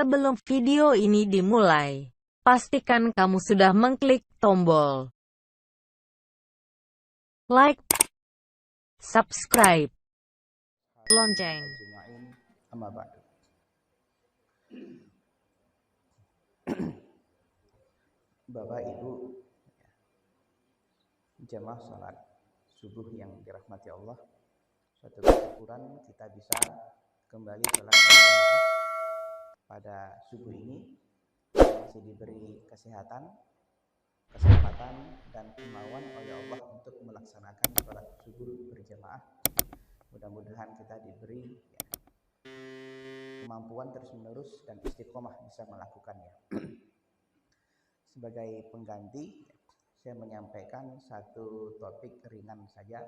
Sebelum video ini dimulai, pastikan kamu sudah mengklik tombol like, subscribe, lonceng. Ajma'in, amma ba'du. Bapak Ibu, jamaah salat subuh yang dirahmati Allah, suatu kesyukuran kita bisa kembali salat berjamaah pada subuh ini. Masih diberi kesehatan, kesempatan dan kemauan oleh Allah untuk melaksanakan salat subuh berjamaah. Mudah-mudahan kita diberi kemampuan terus-menerus dan istiqomah bisa melakukannya. Sebagai pengganti, saya menyampaikan satu topik ringan saja,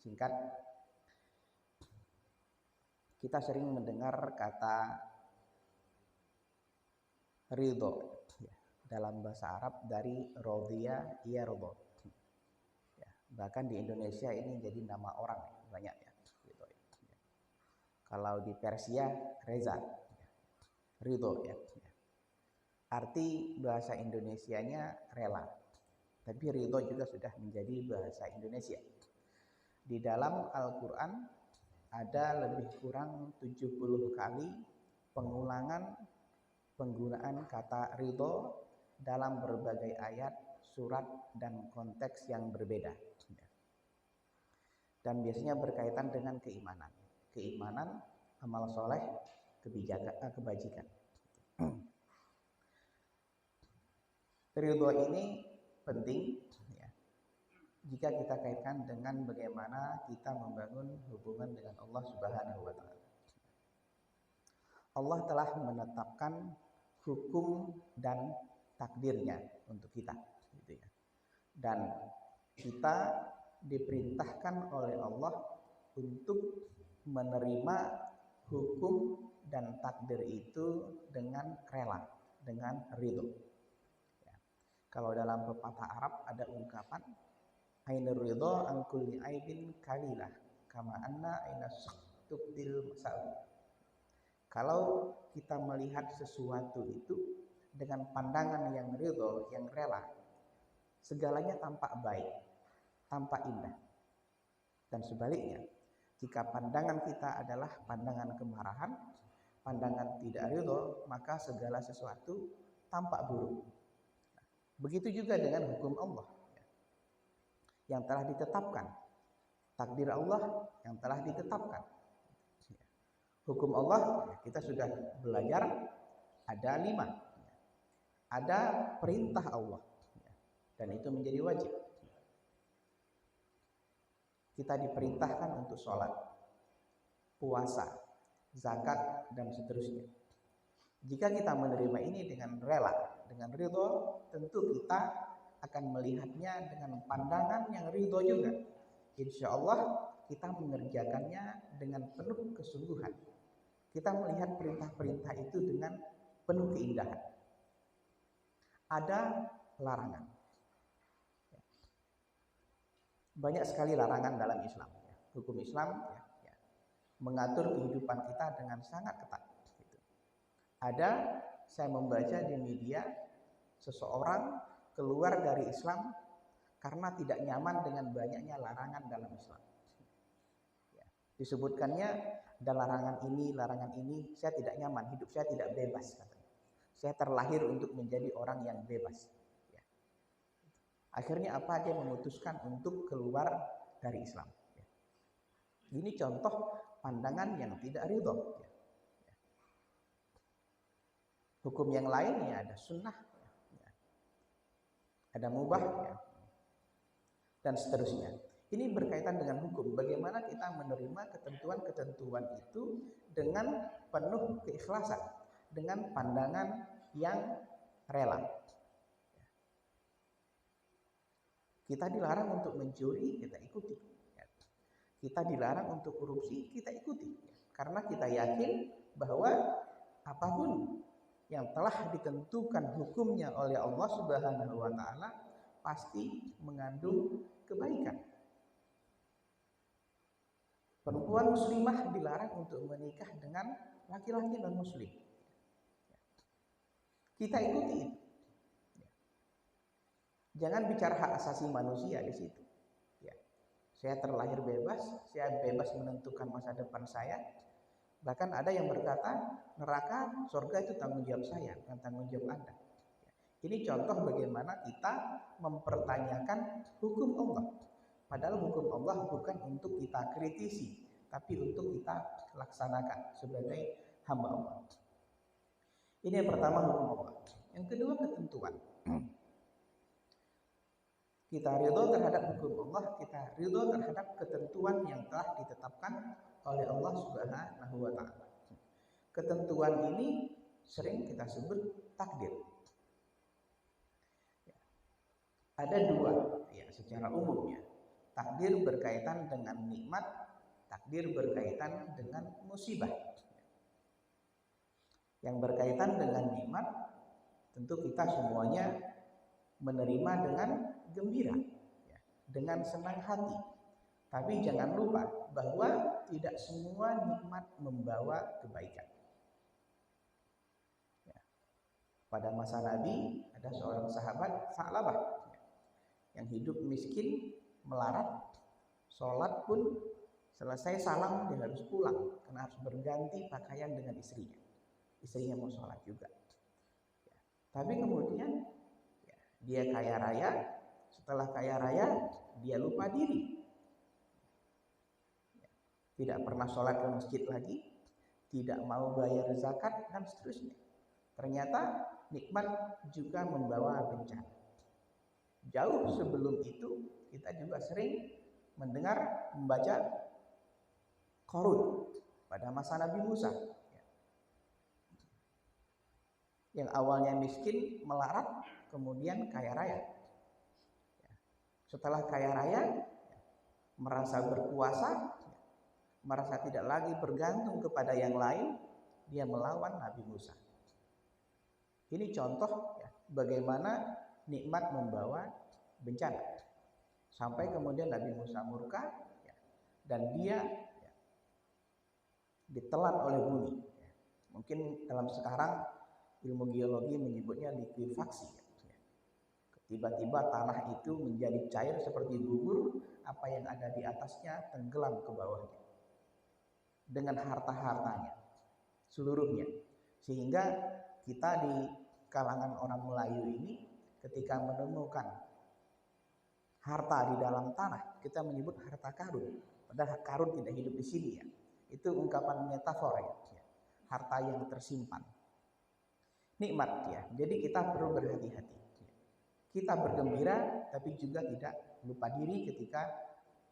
singkat. Kita sering mendengar kata ridho, dalam bahasa Arab dari rodhiya yardo. Bahkan di Indonesia ini jadi nama orang banyak ya. Kalau di Persia Reza, ridho ya. Arti bahasa Indonesianya rela, tapi ridho juga sudah menjadi bahasa Indonesia. Di dalam Al-Quran ada lebih kurang 70 kali pengulangan penggunaan kata ridho dalam berbagai ayat, surat, dan konteks yang berbeda. Dan biasanya berkaitan dengan keimanan. Keimanan, amal soleh, kebajikan. Ridho ini penting ya, jika kita kaitkan dengan bagaimana kita membangun hubungan dengan Allah Subhanahu wa Ta'ala. Allah telah menetapkan hukum dan takdirnya untuk kita, gitu ya. Dan kita diperintahkan oleh Allah untuk menerima hukum dan takdir itu dengan rela, dengan ridho. Kalau dalam pepatah Arab ada ungkapan ainur ridho an kulli aibin kalilah kama anna ainas tubdil masawi. Kalau kita melihat sesuatu itu dengan pandangan yang ridho, yang rela, segalanya tampak baik, tampak indah. Dan sebaliknya, jika pandangan kita adalah pandangan kemarahan, pandangan tidak ridho, maka segala sesuatu tampak buruk. Begitu juga dengan hukum Allah yang telah ditetapkan, takdir Allah yang telah ditetapkan. Hukum Allah kita sudah belajar ada 5. Ada perintah Allah dan itu menjadi wajib. Kita diperintahkan untuk sholat, puasa, zakat, dan seterusnya. Jika kita menerima ini dengan rela, dengan ridho, tentu kita akan melihatnya dengan pandangan yang ridho juga. Insya Allah kita mengerjakannya dengan penuh kesungguhan. Kita melihat perintah-perintah itu dengan penuh keindahan. Ada larangan. Banyak sekali larangan dalam Islam. Hukum Islam mengatur kehidupan kita dengan sangat ketat. Ada, saya membaca di media, seseorang keluar dari Islam karena tidak nyaman dengan banyaknya larangan dalam Islam. Disebutkannya ada larangan ini, saya tidak nyaman, hidup saya tidak bebas. Katanya. Saya terlahir untuk menjadi orang yang bebas. Akhirnya apa? Dia memutuskan untuk keluar dari Islam. Ini contoh pandangan yang tidak ridho. Hukum yang lain ada sunnah, ada mubah, dan seterusnya. Ini berkaitan dengan hukum. Bagaimana kita menerima ketentuan-ketentuan itu dengan penuh keikhlasan, dengan pandangan yang rela. Kita dilarang untuk mencuri, kita ikuti. Kita dilarang untuk korupsi, kita ikuti. Karena kita yakin bahwa apapun yang telah ditentukan hukumnya oleh Allah Subhanahu wa Ta'ala pasti mengandung kebaikan. Perempuan muslimah dilarang untuk menikah dengan laki-laki non muslim. Kita ikuti itu. Jangan bicara hak asasi manusia di situ. Ya. Saya terlahir bebas, saya bebas menentukan masa depan saya. Bahkan ada yang berkata, neraka, surga itu tanggung jawab saya, bukan tanggung jawab Anda. Ini contoh bagaimana kita mempertanyakan hukum Allah. Padahal hukum Allah bukan untuk kita kritisi, tapi untuk kita laksanakan sebagai hamba Allah. Ini yang pertama, hukum Allah. Yang kedua, ketentuan. Kita ridho terhadap hukum Allah, kita ridho terhadap ketentuan yang telah ditetapkan oleh Allah Subhanahu wa Ta'ala. Ketentuan ini sering kita sebut takdir. Ada dua, ya, secara umumnya. Takdir berkaitan dengan nikmat, takdir berkaitan dengan musibah. Yang berkaitan dengan nikmat, tentu kita semuanya menerima dengan gembira, ya, dengan senang hati. Tapi jangan lupa bahwa tidak semua nikmat membawa kebaikan. Ya. Pada masa Nabi ada seorang sahabat Sa'labah yang hidup miskin, melarat, sholat pun selesai salam dia harus pulang karena harus berganti pakaian dengan istrinya. Istrinya mau sholat juga. Ya. Tapi kemudian ya, dia kaya raya. Setelah kaya raya dia lupa diri. Ya. Tidak pernah sholat ke masjid lagi, tidak mau bayar zakat dan seterusnya. Ternyata nikmat juga membawa bencana. Jauh sebelum itu kita juga sering mendengar, membaca Qarun pada masa Nabi Musa, yang awalnya miskin, melarat, kemudian kaya raya. Setelah kaya raya, merasa berkuasa, merasa tidak lagi bergantung kepada yang lain, dia melawan Nabi Musa. Ini contoh ya, bagaimana nikmat membawa bencana. Sampai kemudian Nabi Musa murka ya, dan dia ya, ditelan oleh bumi. Ya. Mungkin dalam sekarang ilmu geologi menyebutnya likuifaksi. Ya. Tiba-tiba tanah itu menjadi cair seperti bubur, apa yang ada di atasnya tenggelam ke bawahnya. Dengan harta-hartanya, seluruhnya. Sehingga kita di kalangan orang Melayu ini ketika menemukan harta di dalam tanah, kita menyebut harta karun. Padahal karun tidak hidup di sini ya. Itu ungkapan metafora ya. Harta yang tersimpan. Nikmat ya. Jadi kita perlu berhati-hati. Kita bergembira tapi juga tidak lupa diri ketika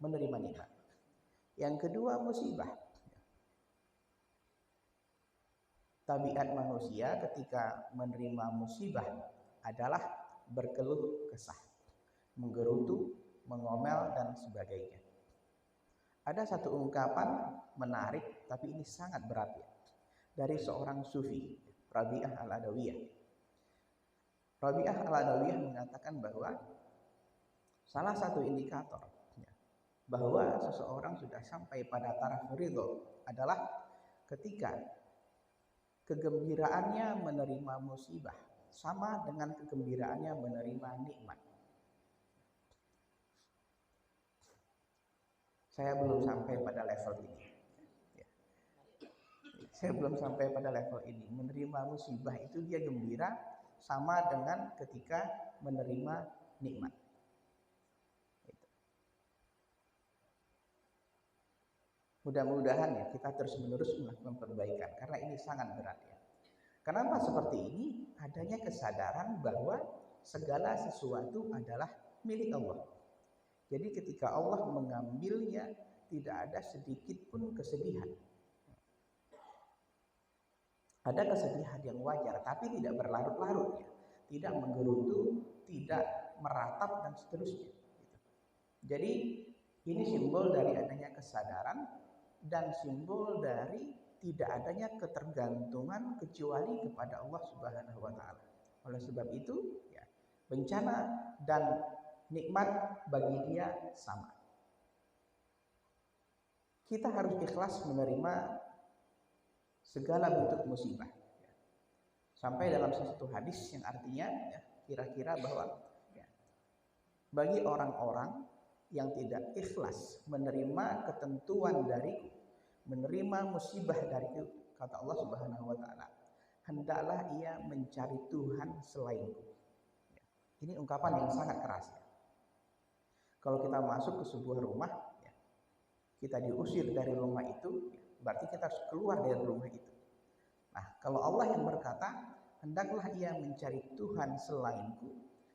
menerima nikmat. Yang kedua, musibah. Tabiat manusia ketika menerima musibah adalah berkeluh kesah, menggerutu, mengomel, dan sebagainya. Ada satu ungkapan menarik, tapi ini sangat berat ya, dari seorang sufi, Rabi'ah al-Adawiyah. Rabi'ah al-Adawiyah mengatakan bahwa salah satu indikator ya, bahwa seseorang sudah sampai pada taraf ridho adalah ketika kegembiraannya menerima musibah sama dengan kegembiraannya menerima nikmat. Saya belum sampai pada level ini. Saya belum sampai pada level ini. Menerima musibah itu dia gembira sama dengan ketika menerima nikmat. Mudah-mudahan ya kita terus-menerus melakukan perbaikan karena ini sangat berat ya. Kenapa seperti ini? Adanya kesadaran bahwa segala sesuatu adalah milik Allah. Jadi ketika Allah mengambilnya tidak ada sedikit pun kesedihan. Ada kesedihan yang wajar tapi tidak berlarut-larut ya. Tidak menggerutu, tidak meratap dan seterusnya. Jadi ini simbol dari adanya kesadaran dan simbol dari tidak adanya ketergantungan kecuali kepada Allah Subhanahu wa Ta'ala. Oleh sebab itu, ya, bencana dan nikmat bagi dia sama. Kita harus ikhlas menerima segala bentuk musibah. Sampai dalam satu hadis yang artinya ya, kira-kira bahwa ya, bagi orang-orang yang tidak ikhlas menerima ketentuan dariku, menerima musibah dariku, kata Allah Subhanahu wa taala, hendaklah ia mencari Tuhan selainku. Ya, ini ungkapan yang sangat keras ya. Kalau kita masuk ke sebuah rumah, ya, kita diusir dari rumah itu, ya, berarti kita harus keluar dari rumah itu. Nah, kalau Allah yang berkata, hendaklah ia mencari Tuhan selainku,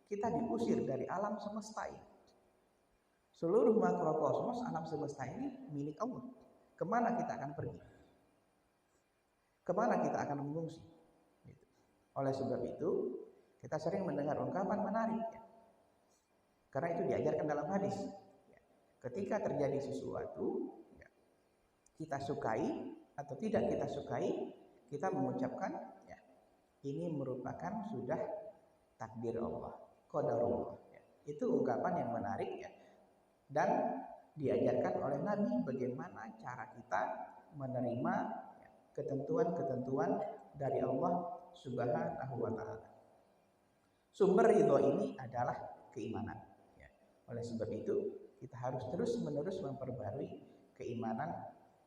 kita diusir dari alam semesta ini. Seluruh makrokosmos alam semesta ini milik Allah. Kemana kita akan pergi? Kemana kita akan mengungsi? Gitu. Oleh sebab itu, kita sering mendengar ungkapan menarik ya. Karena itu diajarkan dalam hadis. Ya. Ketika terjadi sesuatu, ya, kita sukai atau tidak kita sukai, kita mengucapkan, ya, ini merupakan sudah takdir Allah, qadarullah. Ya. Itu ungkapan yang menarik ya. Dan diajarkan oleh Nabi bagaimana cara kita menerima ya, ketentuan-ketentuan dari Allah Subhanahu wa taala. Sumber ridho ini adalah keimanan. Ya. Oleh sebab itu, kita harus terus-menerus memperbarui keimanan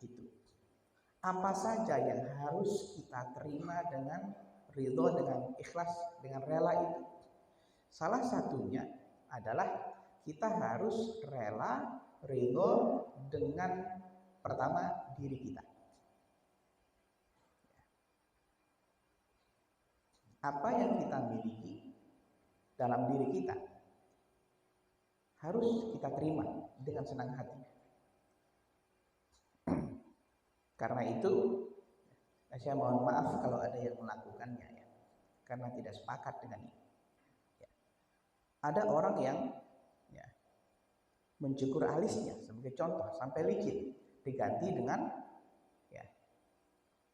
itu. Apa saja yang harus kita terima dengan ridho, dengan ikhlas, dengan rela itu? Salah satunya adalah kita harus rela, ridho dengan pertama diri kita. Apa yang kita miliki dalam diri kita harus kita terima dengan senang hati. Karena itu, saya mohon maaf kalau ada yang melakukannya ya, karena tidak sepakat dengan ini. Ya. Ada orang yang ya, mencukur alisnya sebagai contoh sampai licin, diganti dengan ya,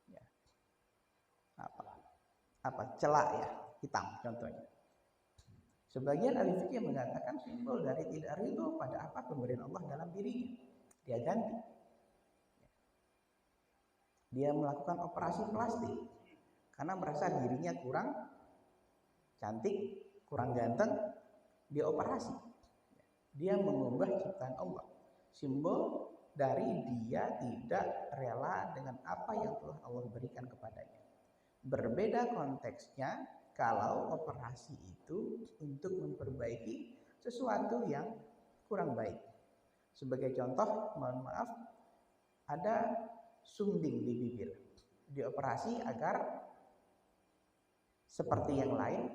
ya apa celak ya, hitam contohnya. Sebagian ahli fikih mengatakan simbol dari tidak ridho pada apa pemberian Allah dalam dirinya. Dia ganti. Dia melakukan operasi plastik karena merasa dirinya kurang cantik, kurang ganteng, dia operasi. Dia mengubah ciptaan Allah. Simbol dari dia tidak rela dengan apa yang telah Allah berikan kepadanya. Berbeda konteksnya kalau operasi itu untuk memperbaiki sesuatu yang kurang baik. Sebagai contoh, mohon maaf, ada sunding di bibir, dioperasi agar seperti yang lain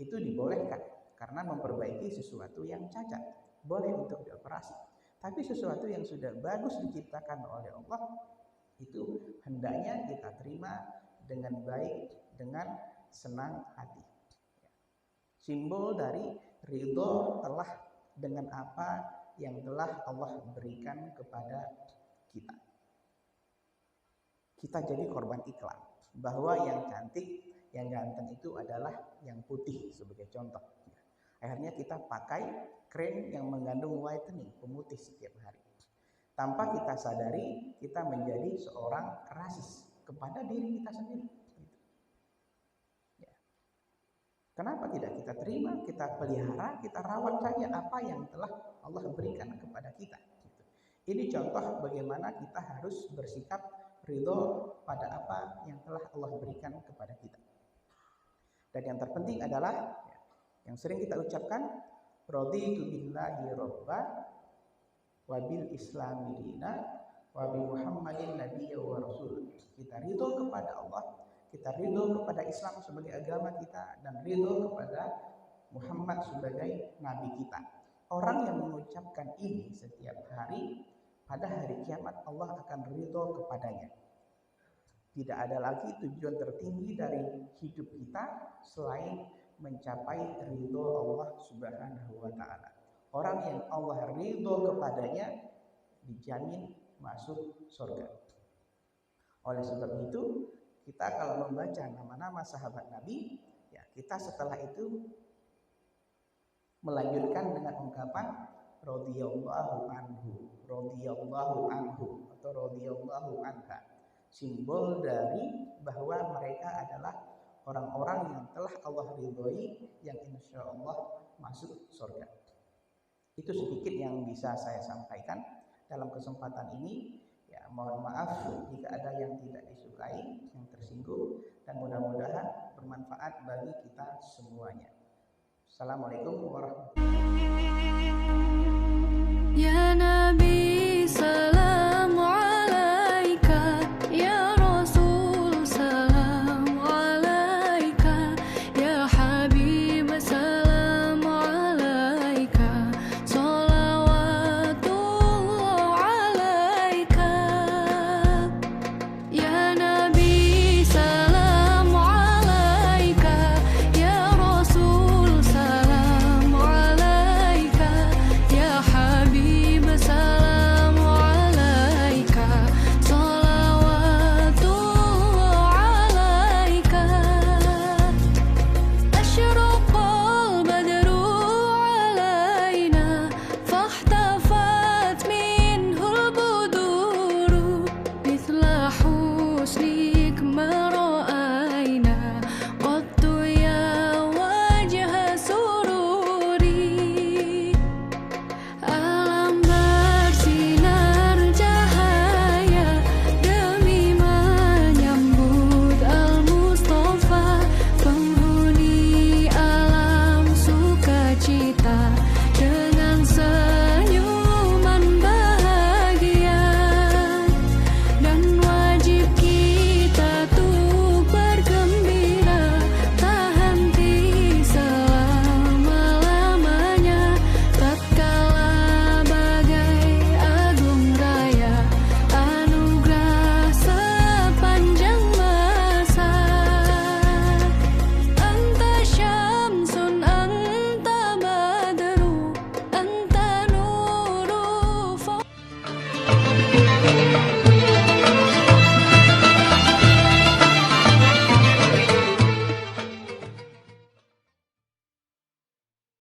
itu dibolehkan karena memperbaiki sesuatu yang cacat, boleh untuk dioperasi. Tapi sesuatu yang sudah bagus diciptakan oleh Allah itu hendaknya kita terima dengan baik, dengan senang hati. Simbol dari ridho telah dengan apa yang telah Allah berikan kepada kita. Kita jadi korban iklan bahwa yang cantik, yang ganteng itu adalah yang putih sebagai contoh. Akhirnya kita pakai krim yang mengandung whitening, pemutih setiap hari. Tanpa kita sadari, kita menjadi seorang rasis kepada diri kita sendiri. Kenapa tidak kita terima, kita pelihara, kita rawat saja apa yang telah Allah berikan kepada kita. Ini contoh bagaimana kita harus bersikap ridho pada apa yang telah Allah berikan kepada kita. Dan yang terpenting adalah yang sering kita ucapkan, raditu billahi robba wa bil islami dina wa bi muhammadin nabiyya wa rasul. Kita ridho kepada Allah, kita ridho kepada Islam sebagai agama kita, dan ridho kepada Muhammad sebagai nabi kita. Orang yang mengucapkan ini setiap hari, pada hari kiamat Allah akan ridho kepadanya. Tidak ada lagi tujuan tertinggi dari hidup kita selain mencapai ridho Allah Subhanahu wa ta'ala. Orang yang Allah ridho kepadanya dijamin masuk surga. Oleh sebab itu, kita kalau membaca nama-nama sahabat Nabi, ya kita setelah itu melanjutkan dengan ungkapan radhiyallahu anhu, radhiyallahu anhu atau radhiyallahu anha. Simbol dari bahwa mereka adalah orang-orang yang telah Allah ridhoi, yang insya Allah masuk surga. Itu sedikit yang bisa saya sampaikan dalam kesempatan ini. Ya, mohon maaf jika ada yang tidak disukai, yang tersinggung, dan mudah-mudahan bermanfaat bagi kita semuanya. Assalamualaikum warahmatullahi wabarakatuh.